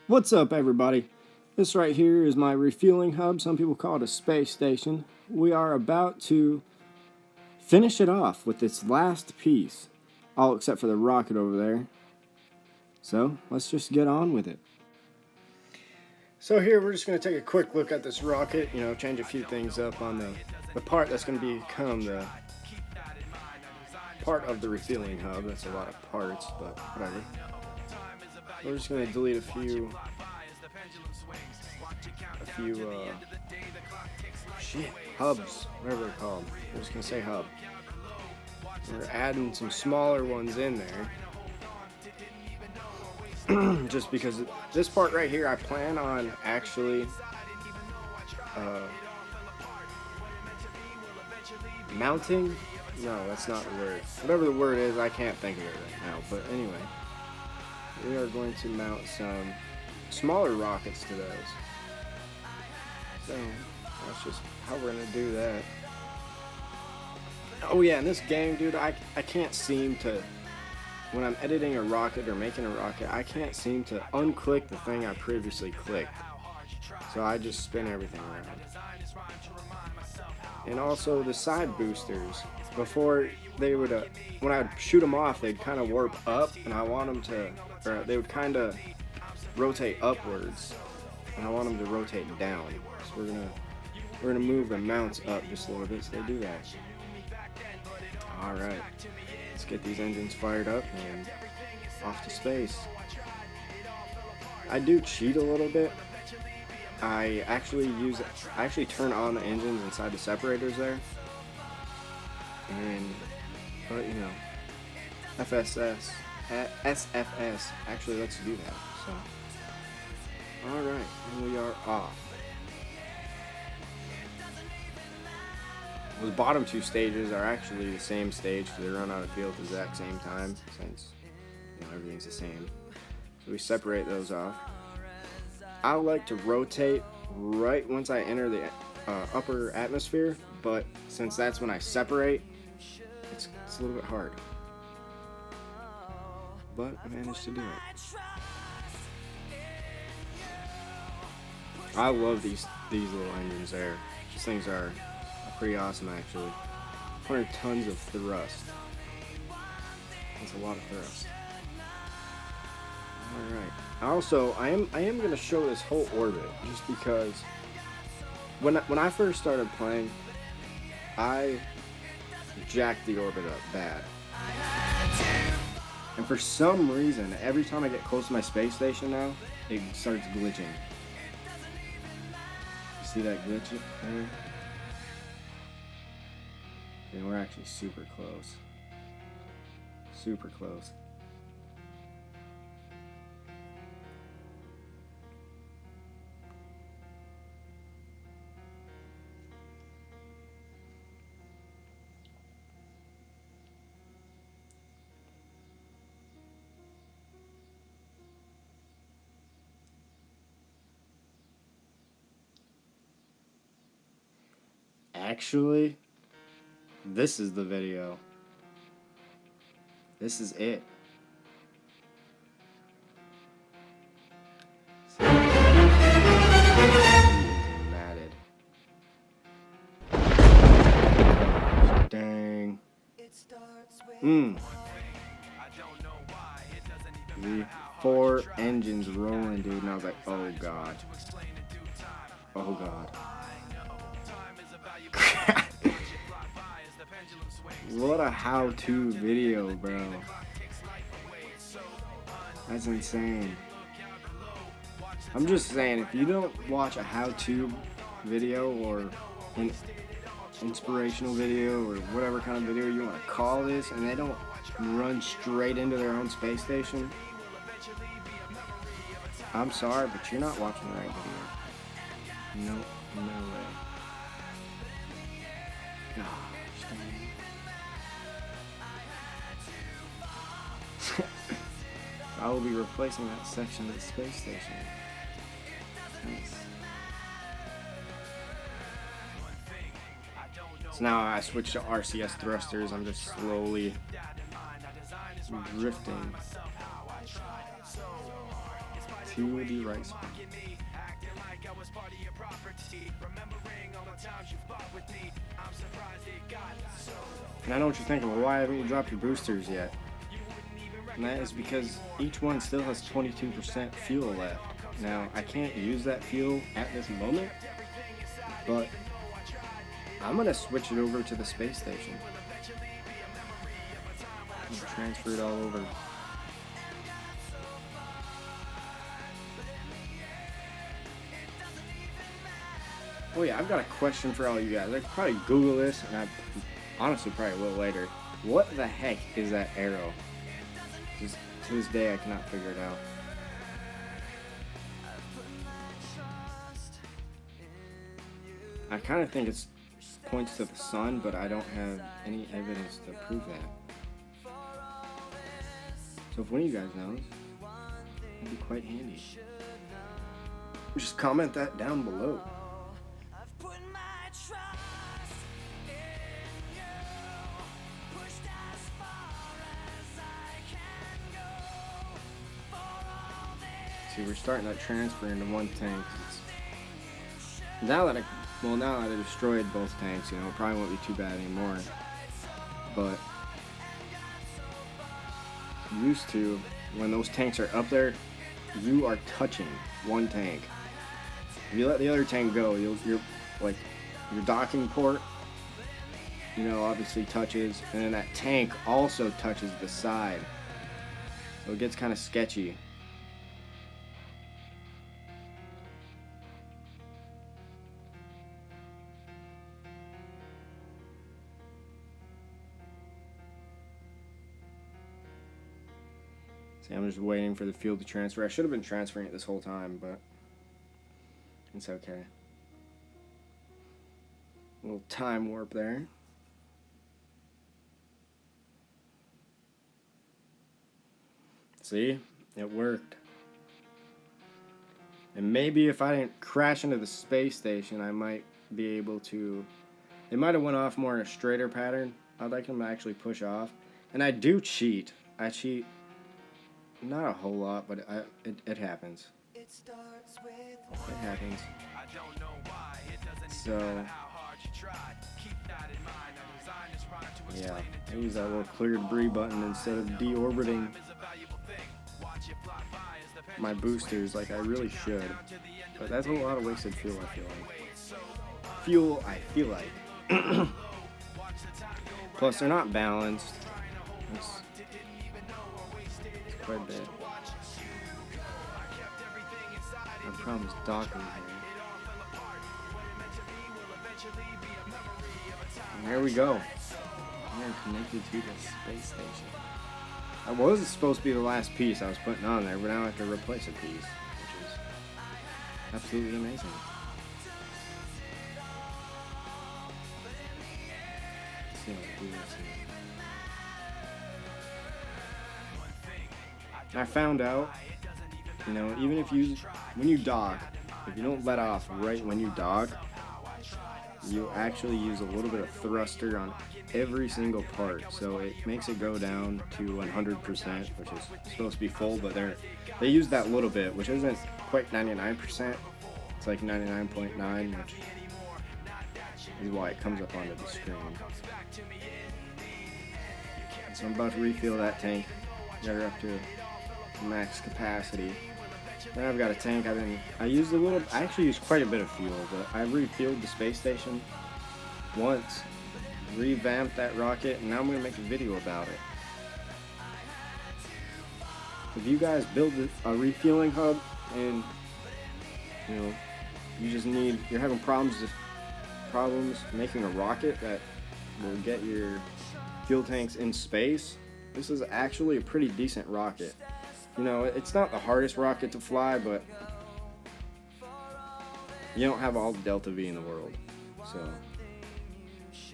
What's up, everybody? This right here is my refueling hub. Some people call it a space station. We are about to finish it off with its last piece, all except for the rocket over there. So let's just get on with it. So here we're just going to take a quick look at this rocket, change a few things up on the part that's going to become the part of the refueling hub. That's a lot of parts, but whatever. We're just going to delete a few hubs, whatever they're called. We're just going to say hub. We're adding some smaller ones in there. Just because this part right here, I plan on actually mounting. No, that's not the word. Whatever the word is, I can't think of it right now. But anyway, we are going to mount some smaller rockets to those. So that's just how we're going to do that. Oh yeah, in this game, dude, I can't seem to, when I'm editing a rocket or making a rocket, I can't seem to unclick the thing I previously clicked. So I just spin everything around. And also the side boosters, before they would, when I would shoot them off, they'd kind of warp up, and I want them to, or they would kind of rotate upwards, and I want them to rotate down. So we're gonna move the mounts up just a little bit so they do that. All right, let's get these engines fired up and off to space. I do cheat a little bit. I actually turn on the engines inside the separators there, but SFS actually lets you do that. So, all right, and we are off. The bottom two stages are actually the same stage because they run out of fuel at the exact same time, since everything's the same. So we separate those off. I like to rotate right once I enter the upper atmosphere, but since that's when I separate, it's a little bit hard. But I managed to do it. I love these little engines there. These things are pretty awesome, actually. 100 tons of thrust. That's a lot of thrust. Alright. Also, I am going to show this whole orbit, just because when I first started playing, I jacked the orbit up bad. And for some reason, every time I get close to my space station now, it starts glitching. You see that glitch there? And we're actually super close. Super close. Actually, this is the video. This is it. Matted. Dang. The 4 engines rolling, dude, and I was like, oh god. Oh god. What a how-to video, bro. That's insane. I'm just saying, if you don't watch a how-to video or an inspirational video or whatever kind of video you want to call this, and they don't run straight into their own space station, I'm sorry, but you're not watching the right video. No way. Gosh, dang. I will be replacing that section of the space station. Nice. So now I switched to RCS thrusters. I'm just slowly drifting to the right spot. And I know what you're thinking, well, why haven't you dropped your boosters yet? And that is because each one still has 22% fuel left. Now, I can't use that fuel at this moment, but I'm going to switch it over to the space station. And transfer it all over. Oh yeah, I've got a question for all you guys. I could probably Google this, and I honestly probably will later. What the heck is that arrow? Just to this day, I cannot figure it out. I kind of think it points to the sun, but I don't have any evidence to prove that. So if one of you guys knows, that'd be quite handy. Just comment that down below. See, we're starting that transfer into one tank. Now that I destroyed both tanks, you know, it probably won't be too bad anymore. But used to, when those tanks are up there, you are touching one tank. If you let the other tank go, you're like your docking port, you know, obviously touches, and then that tank also touches the side. So it gets kind of sketchy. See, I'm just waiting for the fuel to transfer. I should have been transferring it this whole time, but it's okay. A little time warp there. See? It worked. And maybe if I didn't crash into the space station, I might be able to... It might have went off more in a straighter pattern. I'd like them to actually push off. And I do cheat. I cheat... Not a whole lot, but it happens. It happens. So, yeah, I use that little clear debris button instead of deorbiting my boosters like I really should. But that's a lot of wasted fuel, I feel like. Plus, they're not balanced. It's quite a bit. My problem is docking here. And there we go. We are connected to the space station. That was supposed to be the last piece I was putting on there, but now I have to replace a piece, which is absolutely amazing. Let's see how I do this here. I found out, you know, even if when you dock, if you don't let off right when you dock, you actually use a little bit of thruster on every single part, so it makes it go down to 100%, which is supposed to be full, but they use that little bit, which isn't quite 99%. It's like 99.9, which is why it comes up onto the screen. So I'm about to refill that tank, get her up to max capacity. Then I've got a tank. I actually used quite a bit of fuel, but I refueled the space station once, revamped that rocket, and now I'm going to make a video about it. If you guys build a refueling hub and, you know, you're having problems making a rocket that will get your fuel tanks in space, this is actually a pretty decent rocket. You know, it's not the hardest rocket to fly, but you don't have all the Delta V in the world, so it's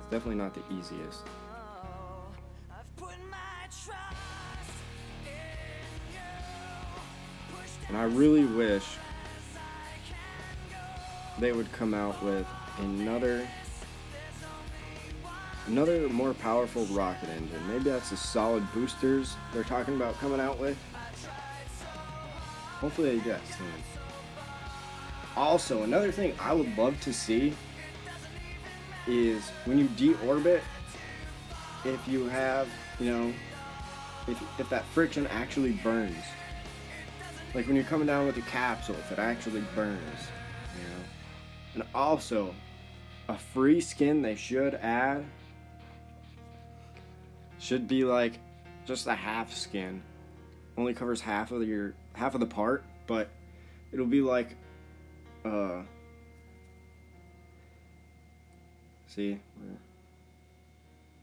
definitely not the easiest. And I really wish they would come out with another more powerful rocket engine. Maybe that's the solid boosters they're talking about coming out with. Hopefully they do that soon. Also, another thing I would love to see is when you deorbit, if you have, you know, if that friction actually burns. Like when you're coming down with the capsule, if it actually burns, you know. And also, a free skin they should add should be like just a half skin. Only covers half of the part, but it'll be like see, we're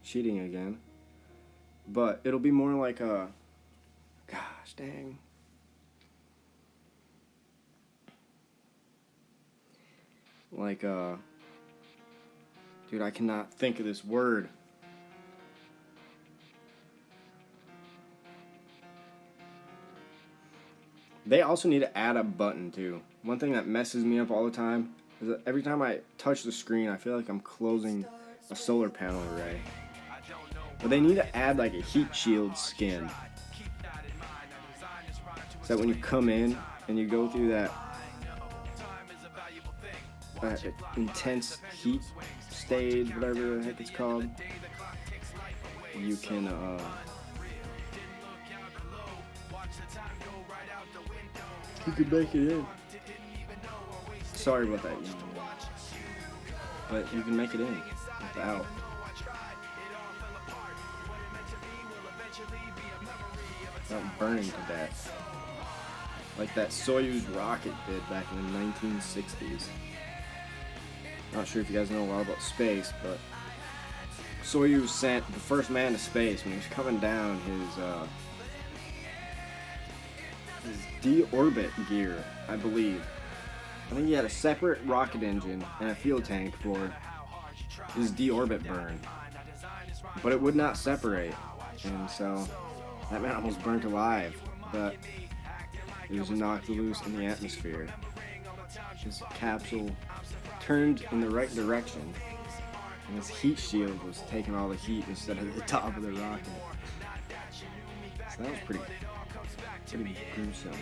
cheating again. But it'll be more like a, gosh dang. Like dude, I cannot think of this word. They also need to add a button too. One thing that messes me up all the time is that every time I touch the screen, I feel like I'm closing a solar panel array. But they need to add like a heat shield skin, so that when you come in and you go through that intense heat stage, whatever the heck it's called, you can make it in. Sorry about that, but you can make it in without. Without burning to death, like that Soyuz rocket did back in the 1960s. Not sure if you guys know a lot about space, but Soyuz sent the first man to space. When he was coming down, his deorbit gear, I believe. I think he had a separate rocket engine and a fuel tank for his deorbit burn, but it would not separate, and so that man almost burnt alive. But it was knocked loose in the atmosphere. His capsule turned in the right direction, and his heat shield was taking all the heat instead of the top of the rocket. So that was pretty gruesome.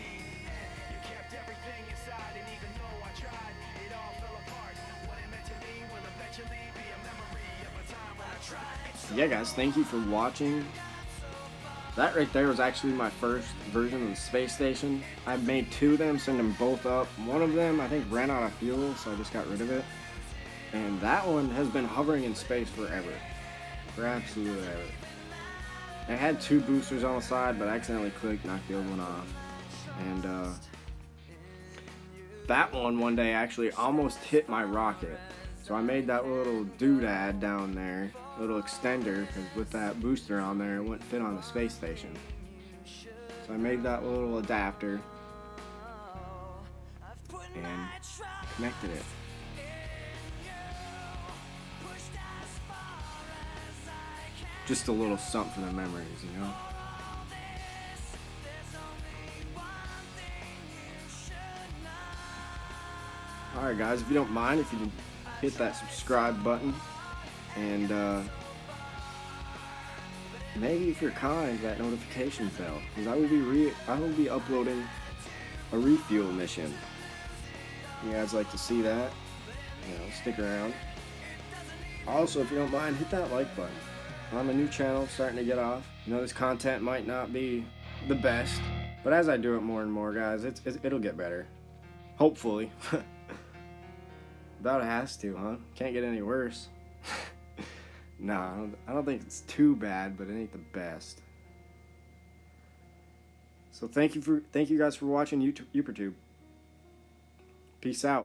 Yeah, guys, thank you for watching. That right there was actually my first version of the space station. I made 2 of them, sent them both up. One of them, I think, ran out of fuel, so I just got rid of it. And that one has been hovering in space forever. For absolutely ever. It had 2 boosters on the side, but I accidentally clicked, knocked the other one off. And that one day actually almost hit my rocket. So I made that little doodad down there, little extender, because with that booster on there, it wouldn't fit on the space station. So I made that little adapter and connected it. Just a little something for the memories, you know? Alright guys, if you don't mind, if you can hit that subscribe button, and maybe if you're kind, that notification bell, because I will be uploading a refuel mission. You guys like to see that? You know, stick around. Also, if you don't mind, hit that like button. I'm a new channel, starting to get off. You know, this content might not be the best, but as I do it more and more, guys, it'll get better. Hopefully. About it has to, huh? Can't get any worse. Nah, I don't think it's too bad, but it ain't the best. So thank you guys for watching YouTube. Peace out.